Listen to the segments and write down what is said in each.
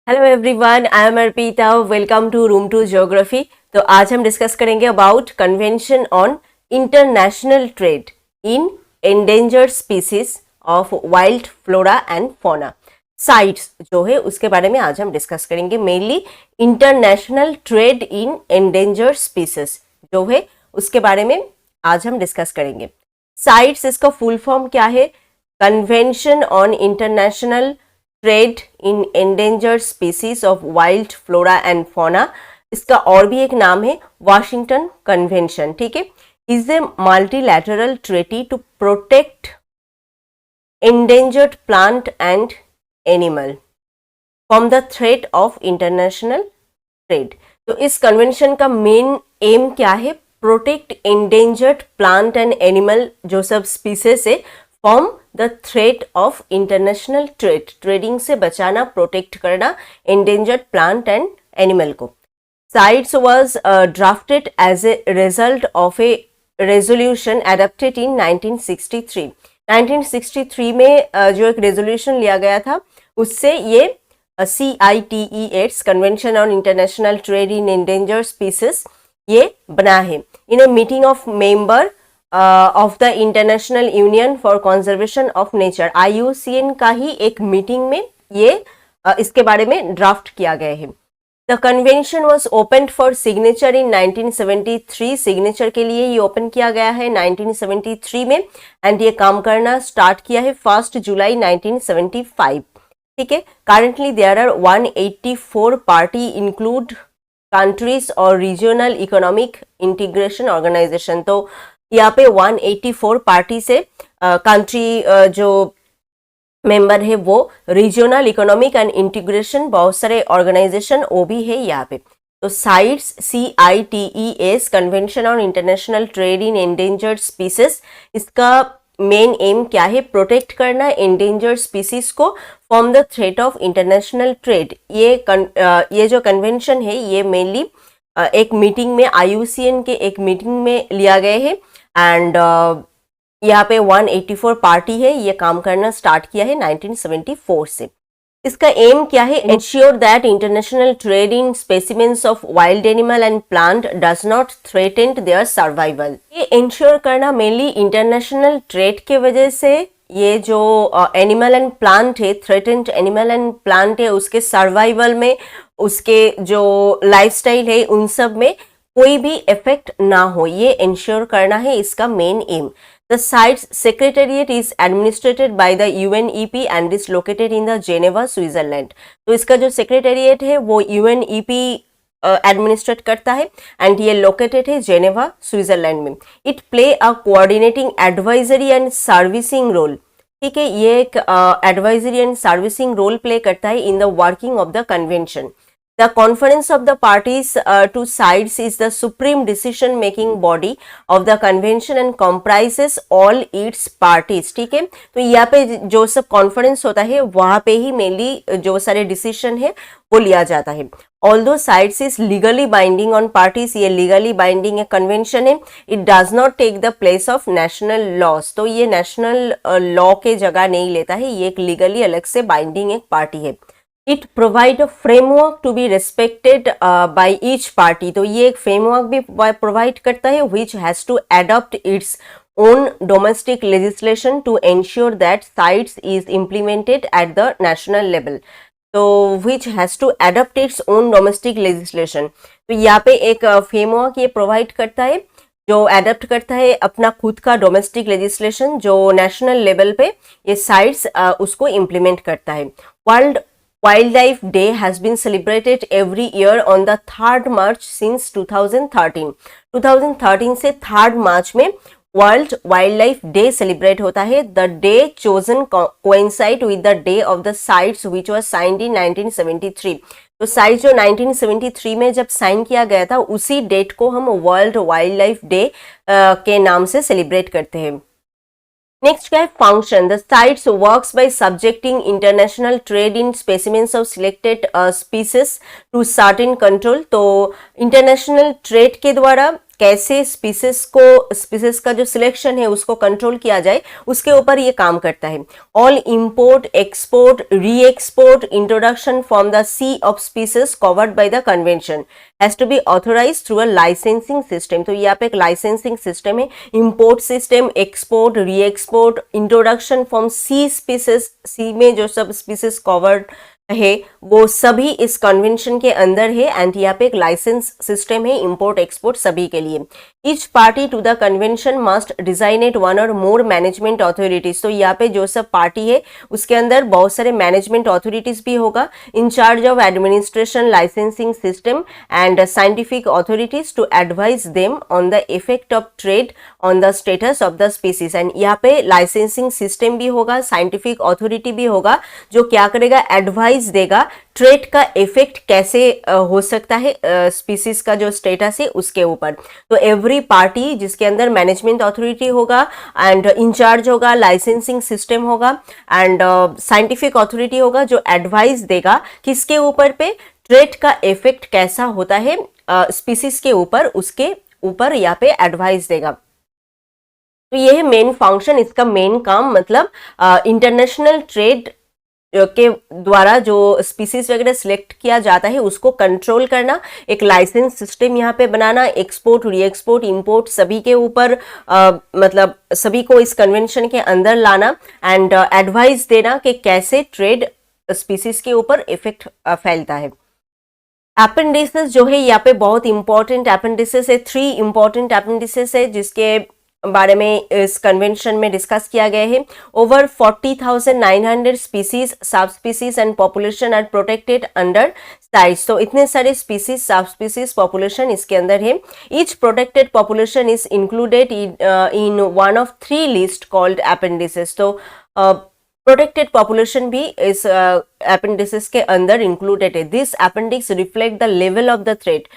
Hello everyone, I am Arpita. Welcome to room to geography. तो आज हम डिस्कस करेंगे about convention on international trade in endangered species of wild flora and fauna. CITES जो है उसके बारे में आज हम डिस्कस करेंगे। Mainly international trade in endangered species जो है उसके बारे में आज हम डिस्कस करेंगे। साइट्स इसका फुल फॉर्म क्या है? Convention on international trade in endangered species of wild flora and fauna. इसका और भी एक नाम है वाशिंगटन कन्वेंशन। ठीक है, is a multilateral treaty to protect endangered plant and animal from the threat of international trade. तो इस कन्वेंशन का मेन एम क्या है? Protect endangered plant and animal जो सब स्पीसीज है from the threat of international trade, trading से बचाना, प्रोटेक्ट करना एंडेंजर्ड प्लांट एंड एनिमल को। CITES was drafted as a result of a resolution adopted in 1963। 1963 में जो एक रेजोल्यूशन लिया गया था उससे ये CITES convention on international trade in endangered species ये बना है। In a meeting of member of the international union for conservation of nature, IUCN का ही एक मीटिंग में ये इसके बारे में ड्राफ्ट किया गया है। The convention was open for signature in 1973। Signature के लिए ये ओपन किया गया है 1973 में एंड ये काम करना स्टार्ट किया है 1 जुलाई 1975। ठीक है, currently there are 184 party include countries और रीजनल इकोनॉमिक इंटीग्रेशन ऑर्गेनाइजेशन। तो यहाँ पे 184 पार्टी से कंट्री जो मेंबर है वो रीजनल इकोनॉमिक एंड इंटीग्रेशन बहुत सारे ऑर्गेनाइजेशन वो भी है यहाँ पे। तो sites CITES convention on international trade in endangered species, इसका मेन एम क्या है? प्रोटेक्ट करना एंडेंजर्ड स्पीसीज को from the threat of international trade. ये जो कन्वेंशन है ये मेनली एक मीटिंग में IUCN के एक मीटिंग में लिया गया है एंड यहाँ पे 184 पार्टी है, ये काम करना स्टार्ट किया है 1974 से। इसका एम क्या है? Ensure that international trade in specimens of wild animal and plant does not threaten their survival. ये एंश्योर करना मेनली इंटरनेशनल ट्रेड के वजह से ये जो एनिमल एंड प्लांट है, थ्रेटेंड एनिमल एंड प्लांट है, उसके सर्वाइवल में, उसके जो लाइफस्टाइल है उन सब में कोई भी इफेक्ट ना हो, ये इंश्योर करना है इसका main M. The sites secretariat is administrated by the UNEP and is located in the Geneva, Switzerland. तो इसका जो सेक्रेटेरिएट है वो UNEP एडमिनिस्ट्रेट करता है एंड ये लोकेटेड है जेनेवा, स्विट्जरलैंड में। It play a coordinating advisory and servicing role. ठीक है, ये एक advisory and servicing role play करता है in the working of the convention. The conference of the parties to sides is the supreme decision making body of the convention and comprises all its parties। ठीक है, तो यहाँ पे जो सब conference होता है वहाँ पे ही मेनली जो सारे डिसीजन है वो लिया जाता है। Although sides is legally binding on parties, ये legally binding एक कन्वेंशन है, it does not take the place of national laws। तो ये नेशनल लॉ के जगह नहीं लेता है, ये एक लीगली अलग से बाइंडिंग एक पार्टी है। It provide a framework to be respected by each party. तो ये एक फ्रेमवर्क भी प्रोवाइड करता है which has to adopt its own domestic legislation to ensure that sites is implemented at the national level। तो which has to adopt its own domestic legislation। तो यहाँ पे एक फ्रेमवर्क ये प्रोवाइड करता है जो एडप्ट करता है अपना खुद का डोमेस्टिक लेजिस्लेशन, जो नेशनल लेवल पे ये साइट्स उसको इम्प्लीमेंट करता है। World Wildlife Day has been celebrated every year on the 3rd March since 2013। 2013 से 3rd मार्च में world wild life day celebrate होता है। The day chosen coincide with the day of the sites which was signed in 1973। तो sites जो 1973 में जब sign किया गया था उसी डेट को हम वर्ल्ड वाइल्ड लाइफ डे के नाम से सेलिब्रेट करते हैं। नेक्स्ट क्या है? Function. The CITES works by subjecting international trade in specimens of selected species to certain control. तो इंटरनेशनल ट्रेड के द्वारा कैसे स्पीसीज का जो सिलेक्शन है उसको कंट्रोल किया जाए, उसके ऊपर ये काम करता है। All import, export, re-export, introduction from the sea of species covered by the convention has to be authorise through a licensing system. तो यहाँ पे एक लाइसेंसिंग सिस्टम है, import system, export, re-export, introduction from sea species, sea में जो सब species covered है वो सभी इस कन्वेंशन के अंदर है। एंड यहाँ पे एक लाइसेंस सिस्टम है इंपोर्ट एक्सपोर्ट सभी के लिए। Each party to the convention must designate one और मोर मैनेजमेंट अथॉरिटीज। तो यहाँ पे जो सब पार्टी है उसके अंदर बहुत सारे मैनेजमेंट अथॉरिटीज भी होगा, in charge of administration, licensing system and scientific authorities to advise them on the effect of trade on the status of the species. And यहाँ पे लाइसेंसिंग सिस्टम भी होगा, साइंटिफिक अथॉरिटी भी होगा जो क्या करेगा, एडवाइज देगा ट्रेड का इफेक्ट कैसे हो सकता है स्पीसीज का जो स्टेटस है उसके ऊपर। तो एवरी पार्टी जिसके अंदर मैनेजमेंट अथॉरिटी होगा एंड इंचार्ज होगा, लाइसेंसिंग सिस्टम होगा एंड साइंटिफिक अथॉरिटी होगा जो एडवाइस देगा किसके ऊपर पे, ट्रेड का इफेक्ट कैसा होता है स्पीसीज के ऊपर, उसके ऊपर यहाँ पे एडवाइस देगा। तो ये है मेन फंक्शन, इसका मेन काम, मतलब इंटरनेशनल ट्रेड के द्वारा जो स्पीसीज वगैरह सिलेक्ट किया जाता है उसको कंट्रोल करना, एक लाइसेंस सिस्टम यहाँ पे बनाना, एक्सपोर्ट, री एक्सपोर्ट, इंपोर्ट सभी के ऊपर मतलब सभी को इस कन्वेंशन के अंदर लाना एंड एडवाइस देना कि कैसे ट्रेड स्पीसीज के ऊपर इफेक्ट फैलता है। एपेंडिसेस जो है यहाँ पे बहुत इंपॉर्टेंट एपेंडिसेस है, 3 इंपॉर्टेंट एपेंडिसेस है जिसके बारे में इस कन्वेंशन में डिस्कस किया गया है। ओवर 40,900 स्पीसीज, सब species and population are protected under CITES. तो इतने सारे स्पीसीज, सब स्पीसीज, पॉपुलेशन इसके अंदर है। Each protected population is included in one of 3 list called appendices. तो प्रोटेक्टेड पॉपुलेशन भी इस एपेंडिसेस के अंदर इंक्लूडेड है। This appendix reflect the level of the threat,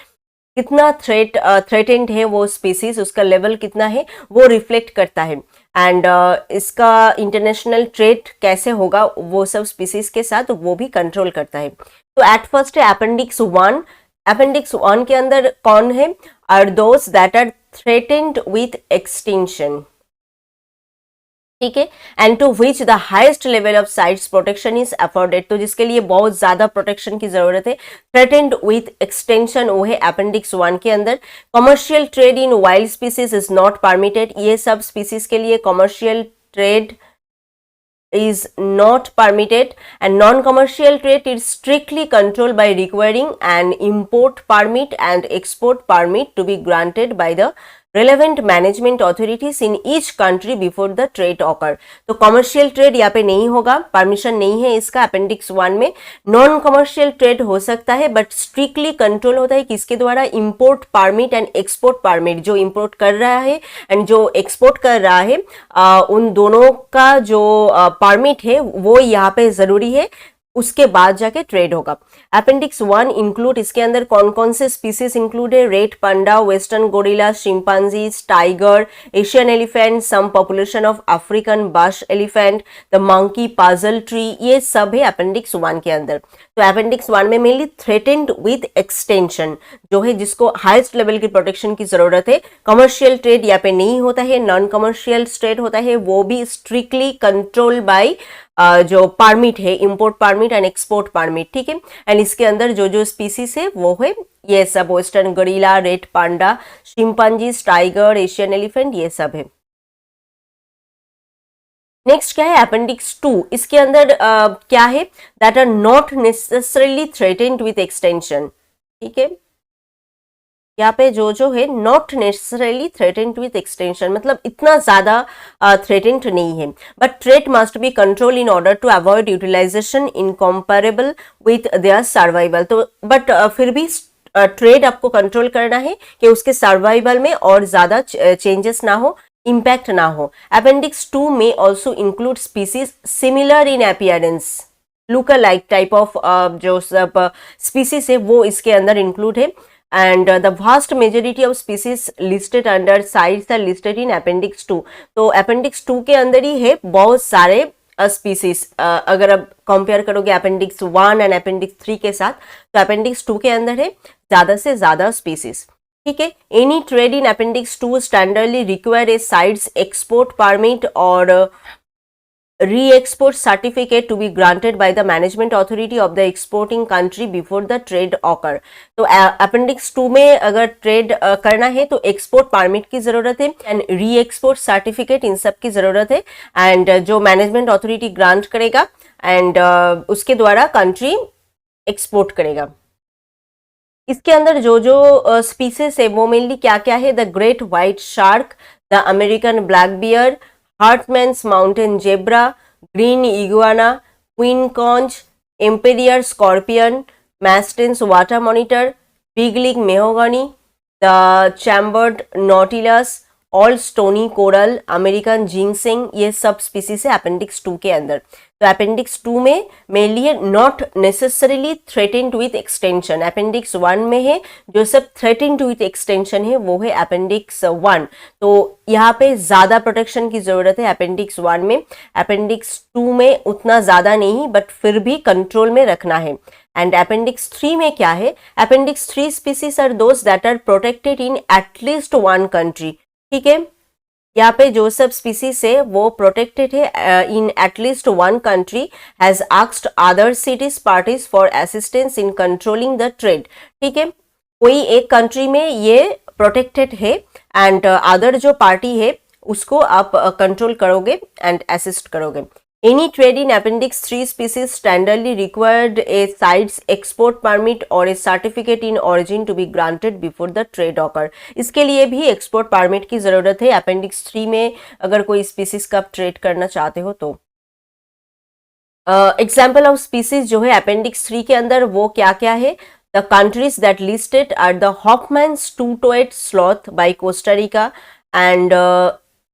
कितना थ्रेटेंड है वो स्पीसीज, उसका लेवल कितना है वो रिफ्लेक्ट करता है। एंड इसका इंटरनेशनल ट्रेड कैसे होगा वो सब स्पीसीज के साथ वो भी कंट्रोल करता है। तो एट फर्स्ट है अपेंडिक्स 1। अपेंडिक्स 1 के अंदर कौन है, are those that are threatened with extinction, ठीक है, and to which the highest level of CITES protection is afforded. तो जिसके लिए बहुत ज्यादा प्रोटेक्शन की जरूरत है, थ्रेटेंड विथ एक्सटेंशन, वो है अपेंडिक्स 1 के अंदर। Commercial trade in wild species is not permitted, ये सब स्पीसीज के लिए commercial trade is not permitted and non-commercial trade is strictly controlled by requiring an import permit and export permit to be granted by the relevant management authorities in each country before the trade occur। तो commercial trade यहाँ पे नहीं होगा, permission नहीं है इसका appendix 1 में। Non commercial trade हो सकता है बट स्ट्रिक्टली कंट्रोल होता है किसके द्वारा, import permit and export permit. जो इंपोर्ट कर रहा है एंड जो एक्सपोर्ट कर रहा है उन दोनों का जो परमिट है वो यहाँ पे जरूरी है, उसके बाद जाके ट्रेड होगा। अपेंडिक्स 1 इंक्लूड, इसके अंदर कौन कौन से स्पीसीज इंक्लूड है, red panda, western gorilla, chimpanzees, tiger, Asian elephant, some population of African bush elephant, the monkey, puzzle tree, ये सब है अपेंडिक्स 1 के अंदर। तो अपेंडिक्स 1 में मेनली थ्रेटेंड विथ एक्सटेंशन जो है, जिसको हाईएस्ट लेवल की प्रोटेक्शन की जरूरत है। कमर्शियल ट्रेड यहाँ पे नहीं होता है, नॉन कमर्शियल ट्रेड होता है, वो भी स्ट्रिक्टली कंट्रोल बाय जो परमिट है, import permit and export permit, ठीक है। एंड इसके अंदर जो जो स्पीसीज है वो है ये सब, western gorilla, red panda, chimpanzees, tiger, Asian elephant, ये सब है। नेक्स्ट क्या है, अपेंडिक्स 2। इसके अंदर क्या है, that are not necessarily threatened with extension, ठीक है। यहाँ पे जो है not necessarily threatened with extension, मतलब इतना ज्यादा थ्रेटेंड नहीं है। But trade must be control in order to avoid utilisation incomparable with their survival. तो बट फिर भी ट्रेड आपको कंट्रोल करना है कि उसके सर्वाइवल में और ज्यादा चेंजेस ना हो, इम्पैक्ट ना हो। अपेंडिक्स 2 में also include species similar in appearance, look like type of जो सब स्पीसीज है वो इसके अंदर इंक्लूड है। and the vast majority of species listed under CITES are listed in appendix 2। तो appendix 2 के अंदर ही है बहुत सारे स्पीसीज। अगर आप कंपेयर करोगे अपेंडिक्स 1 एंड अपेंडिक्स 3 के साथ, तो अपेंडिक्स 2 के अंदर है ज्यादा से ज्यादा स्पीसीज। ठीक है। Any trade in appendix 2 standardly require a sides export permit और re-export certificate to be granted by the management authority of the exporting country before the trade occur। तो अपेंडिक्स 2 में अगर ट्रेड करना है तो एक्सपोर्ट परमिट की जरूरत है and re export certificate in सब की जरूरत है एंड जो मैनेजमेंट अथॉरिटी ग्रांट करेगा एंड उसके द्वारा कंट्री एक्सपोर्ट करेगा। इसके अंदर जो जो स्पीसीज है वो मेनली क्या क्या है, the great white shark, the American black bear, Hartmann's mountain zebra, green iguana, queen conch, emperor scorpion, Mertens water monitor, bigleaf mahogany, the chambered nautilus, all stony coral, American ginseng, ये सब species है appendix 2 के अंदर। तो appendix 2 में mainly है not necessarily threatened with extension. Appendix 1 में है जो सब थ्रेटेन्ड विथ एक्सटेंशन है वो है अपेंडिक्स 1। तो यहाँ पे ज्यादा प्रोटेक्शन की जरूरत है अपेंडिक्स 1 में। अपेंडिक्स 2 में उतना ज्यादा नहीं बट फिर भी कंट्रोल में रखना है। एंड अपेंडिक्स 3 में क्या है, appendix 3 species are those that are protected in at least one country. ठीक है, यहाँ पे जो सब स्पीसीज है वो प्रोटेक्टेड है इन at least one country, has asked other cities parties for assistance in controlling the trade. ठीक है, कोई एक कंट्री में ये प्रोटेक्टेड है एंड अदर जो पार्टी है उसको आप कंट्रोल करोगे एंड असिस्ट करोगे। Any trade in Appendix 3 species standardly required a CITES export permit or a certificate in origin to be granted before the trade occur। इसके लिए भी एक्सपोर्ट परमिट की जरूरत है अपेंडिक्स 3 में अगर कोई स्पीसीज का ट्रेड करना चाहते हो तो। एग्जाम्पल ऑफ स्पीसीज जो है अपेंडिक्स 3 के अंदर वो क्या क्या है, the countries that listed are the Hoffmann's two-toed sloth by Costa Rica and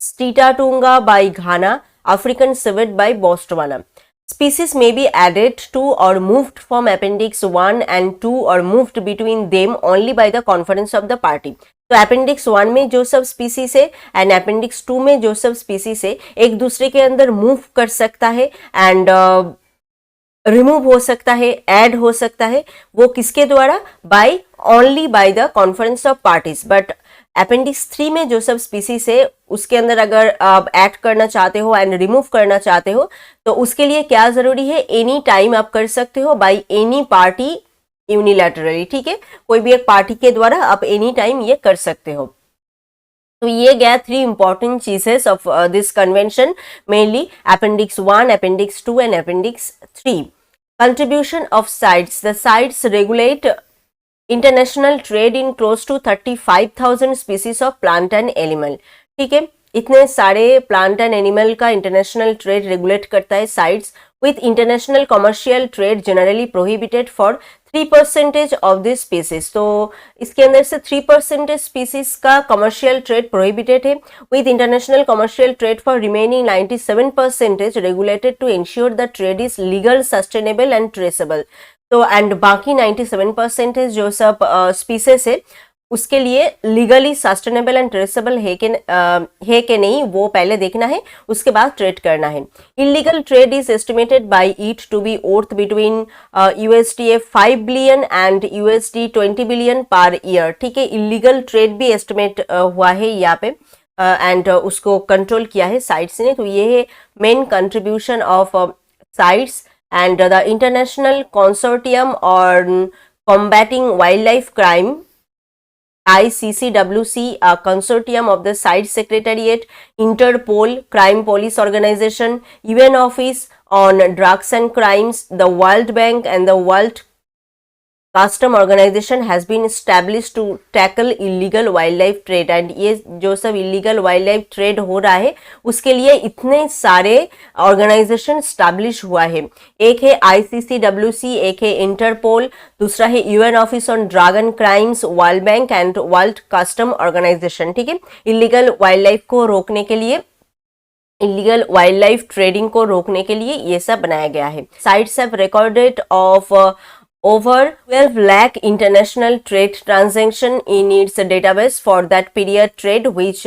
sitatunga by Ghana, African civet by Botswana। Species may be added to or moved from Appendix 1 and 2 or moved between them only by the conference of the party। तो appendix 1 में जो सब species है and appendix 2 में जो सब species है एक दूसरे के अंदर मूव कर सकता है एंड रिमूव हो सकता है, ऐड हो सकता है, वो किसके द्वारा, by only by the conference of parties. But appendix 3 में जो सब स्पीसीज है उसके अंदर अगर आप ऐड करना चाहते हो एंड रिमूव करना चाहते हो तो उसके लिए क्या जरूरी है, एनी टाइम आप कर सकते हो बाय एनी पार्टी यूनिलैटरली। ठीक है, कोई भी एक पार्टी के द्वारा आप एनी टाइम ये कर सकते हो। तो ये गया 3 इंपॉर्टेंट चीजेस of this convention, mainly appendix 1, appendix 2 and appendix 3। Contribution of CITES, the CITES regulate international trade in close to 35,000 species of plant and animal. ठीक है, इतने सारे प्लांट एंड एनिमल का इंटरनेशनल ट्रेड रेगुलेट करता है CITES, with international commercial trade generally prohibited for 3% of this species. तो इसके अंदर से 3% स्पीसीज का कमर्शियल ट्रेड प्रोहिबिटेड है, with international commercial trade for remaining 97% regulated to ensure the trade is legal, sustainable and traceable. तो and बाकी 97% जो सब स्पीसीज है उसके लिए लीगली सस्टेनेबल एंड ट्रेसेबल है कि नहीं वो पहले देखना है, उसके बाद ट्रेड करना है। Illegal trade is estimated by it to be worth between USD 5 billion and USD 20 billion per year. ठीक है, इलीगल ट्रेड भी एस्टिमेट हुआ है यहाँ पे एंड उसको कंट्रोल किया है साइट्स ने। तो ये है main contribution of sites and the International Consortium on Combating Wildlife Crime, ICCWC, a consortium of the CITES Secretariat, Interpol, Crime Police Organization, UN Office on Drugs and Crimes, the World Bank and the World Custom Organisation has been establish to tackle illegal wildlife trade. And ये जो सब illegal wildlife trade हो रहा है उसके लिए इतने सारे ऑर्गेनाइजेशन एस्टैब्लिश हुआ है। एक है ICCWC, एक है इंटरपोल, दूसरा है UN office on drug and crimes, World Bank and World Custom Organisation. ठीक है, इलीगल वाइल्ड लाइफ को रोकने के लिए, इलीगल वाइल्ड लाइफ ट्रेडिंग को रोकने के लिए ये सब बनाया गया है। Sites have recorded of over 12 lakh international trade transaction in its database for that period trade which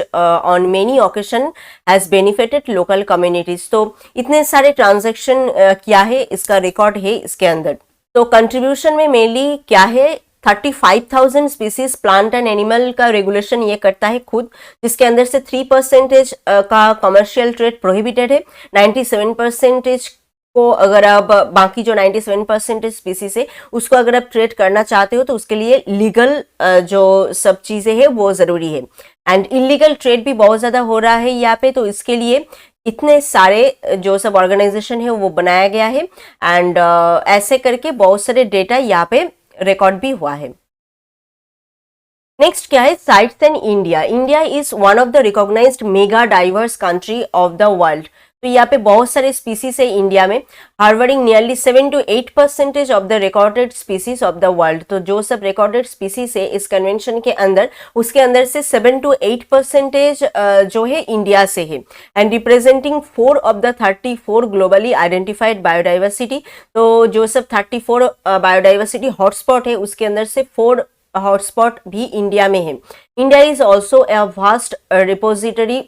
on many occasion has benefited local communities। तो इतने सारे ट्रांजैक्शन क्या है इसका रिकॉर्ड है इसके अंदर। तो कंट्रीब्यूशन में मेनली क्या है, 35,000 स्पीसीज प्लांट एंड एनिमल का रेगुलेशन ये करता है खुद, जिसके अंदर से 3% का कमर्शियल ट्रेड प्रोहिबिटेड है। 97% को अगर आप बाकी जो 97% स्पीसीज है उसको अगर आप ट्रेड करना चाहते हो तो उसके लिए लीगल जो सब चीजें हैं वो जरूरी है। एंड इलीगल ट्रेड भी बहुत ज्यादा हो रहा है यहाँ पे, तो इसके लिए इतने सारे जो सब ऑर्गेनाइजेशन है वो बनाया गया है। एंड ऐसे करके बहुत सारे डेटा यहाँ पे रिकॉर्ड भी हुआ है। नेक्स्ट क्या है, CITES in India. India is one of the recognised mega diverse country of the world. तो यहाँ पे बहुत सारे स्पीसीज है इंडिया में, harbouring nearly 7 to 8% of the recorded species of the world. तो जो सब रिकॉर्डेड स्पीसीज है इस कन्वेंशन के अंदर, उसके अंदर से 7 to 8% जो है इंडिया से है, and representing 4 of the 34 globally identified biodiversity. तो जो सब 34 बायोडाइवर्सिटी हॉटस्पॉट है उसके अंदर से 4 हॉटस्पॉट भी इंडिया में है। India is also a vast repository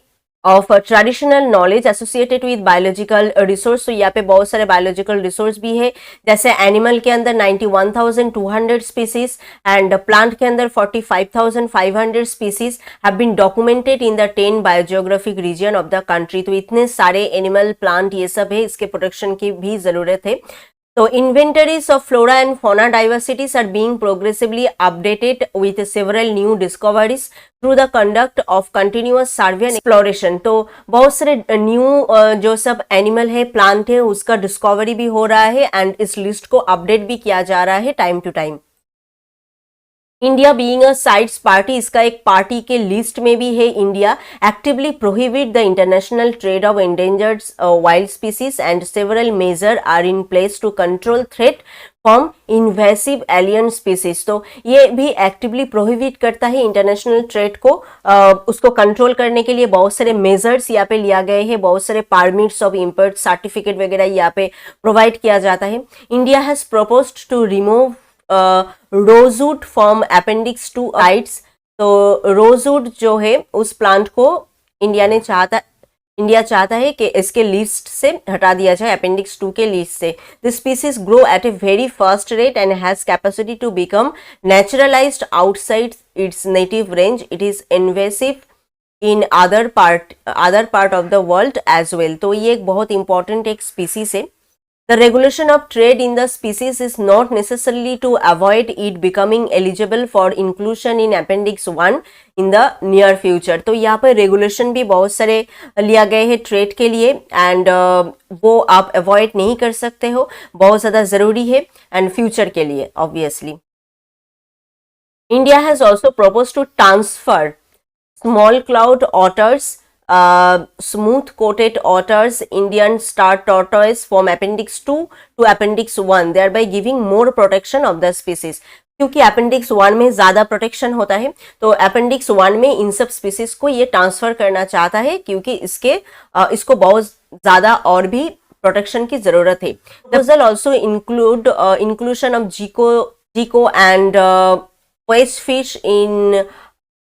of traditional knowledge associated with biological resource. तो यहाँ पे बहुत सारे बायोलॉजिकल रिसोर्स भी है, जैसे एनिमल के अंदर 91,200 स्पीसीज एंड प्लांट के अंदर 45,500 species have been documented in the 10 biogeographic region of the country. तो इतने सारे एनिमल प्लांट ये सब है, इसके प्रोटेक्शन की भी जरूरत है। So inventories of flora and fauna diversities are being progressively updated with several new discoveries through the conduct of continuous survey and exploration। तो बहुत सारे न्यू जो सब एनिमल है, प्लांट है, उसका डिस्कवरी भी हो रहा है एंड इस लिस्ट को अपडेट भी किया जा रहा है time to time. India being a CITES party, इसका एक पार्टी के लिस्ट में भी है India. Actively prohibit the international trade of endangered wild species and several major are in place to control threat from invasive alien species. तो ये भी actively prohibit करता है इंटरनेशनल ट्रेड को, उसको कंट्रोल करने के लिए बहुत सारे मेजर्स यहाँ पे लिया गए हैं, बहुत सारे परमिट्स ऑफ इम्पोर्ट सर्टिफिकेट वगैरह यहाँ पे प्रोवाइड किया जाता है। India has proposed to remove rosewood from appendix 2 CITES. तो रोजवुड जो है उस प्लांट को इंडिया चाहता है कि इसके लिस्ट से हटा दिया जाए, अपेंडिक्स 2 के लिस्ट से। This species grow at a very fast rate and has capacity to become naturalised outside its native range. It is invasive in other part of the world as well. तो ये एक बहुत important एक species है। The regulation of trade in the species is not necessarily to avoid it becoming eligible for inclusion in Appendix 1 in the near future। तो यहाँ पर regulation भी बहुत सारे लिया गए हैं ट्रेड के लिए, एंड वो आप अवॉइड नहीं कर सकते हो, बहुत ज़्यादा ज़रूरी है एंड फ्यूचर के लिए obviously. India has also proposed to transfer small cloud otters, smooth coated otters, Indian star tortoise from Appendix 2 to Appendix 1, thereby giving more protection of the species। क्योंकि Appendix 1 में ज़्यादा प्रोटेक्शन होता है, तो Appendix 1 में इन sub species को ये transfer करना चाहता है, क्योंकि इसको बहुत ज़्यादा और भी प्रोटेक्शन की ज़रूरत है। Proposal also include inclusion of gecko and wedgefish in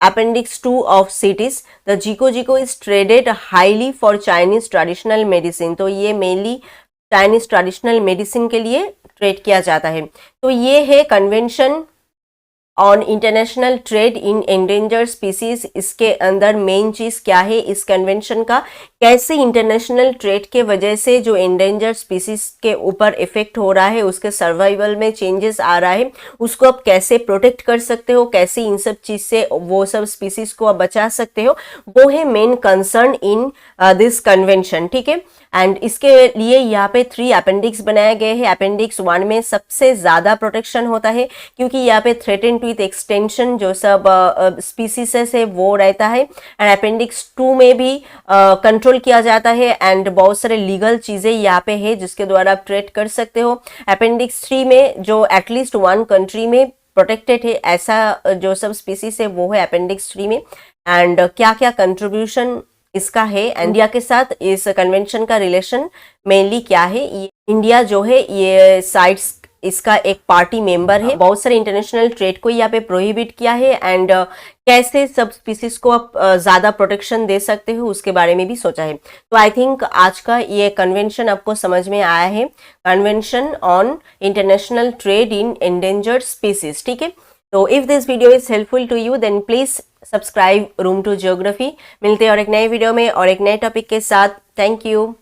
Appendix 2 of CITES। The Jico is traded highly for Chinese traditional medicine। तो ये मेनली चाइनीज ट्रेडिशनल मेडिसिन के लिए ट्रेड किया जाता है। तो ये है convention on international trade in endangered species. इसके अंदर मेन चीज क्या है इस कन्वेंशन का, कैसे इंटरनेशनल ट्रेड के वजह से जो एंडेंजर्ड स्पीसीज के ऊपर इफेक्ट हो रहा है, उसके सर्वाइवल में चेंजेस आ रहा है, उसको आप कैसे प्रोटेक्ट कर सकते हो, कैसे इन सब चीज से वो सब स्पीसीज को आप बचा सकते हो, वो है main concern in this convention. ठीक है, एंड इसके लिए यहाँ पे 3 अपेंडिक्स बनाए गए हैं। अपेंडिक्स 1 में सबसे ज्यादा प्रोटेक्शन होता है, क्योंकि यहाँ पे थ्रेटेंड विथ एक्सटेंशन जो सब स्पीसीज है वो रहता है, एंड अपेंडिक्स 2 में भी कंट्रोल किया जाता है, एंड बहुत सारे लीगल चीजें यहाँ पे है जिसके द्वारा आप ट्रेड कर सकते हो। अपेंडिक्स 3 में जो एटलीस्ट 1 कंट्री में प्रोटेक्टेड है ऐसा जो सब स्पीसीज है वो है अपेंडिक्स 3 में, एंड क्या क्या कंट्रीब्यूशन इसका है इंडिया के साथ, इस कन्वेंशन का रिलेशन मेनली क्या है। इंडिया जो है ये साइट्स इसका एक पार्टी मेंबर है, बहुत सारे इंटरनेशनल ट्रेड को यहाँ पे प्रोहिबिट किया है, एंड कैसे सब स्पीसीज को आप ज्यादा प्रोटेक्शन दे सकते हो उसके बारे में भी सोचा है। तो आई थिंक आज का ये कन्वेंशन आपको समझ में आया है, convention on international trade in endangered species. ठीक है, तो if this video is helpful to you then please subscribe room to geography. मिलते हैं और एक नए वीडियो में और एक नए टॉपिक के साथ। Thank you.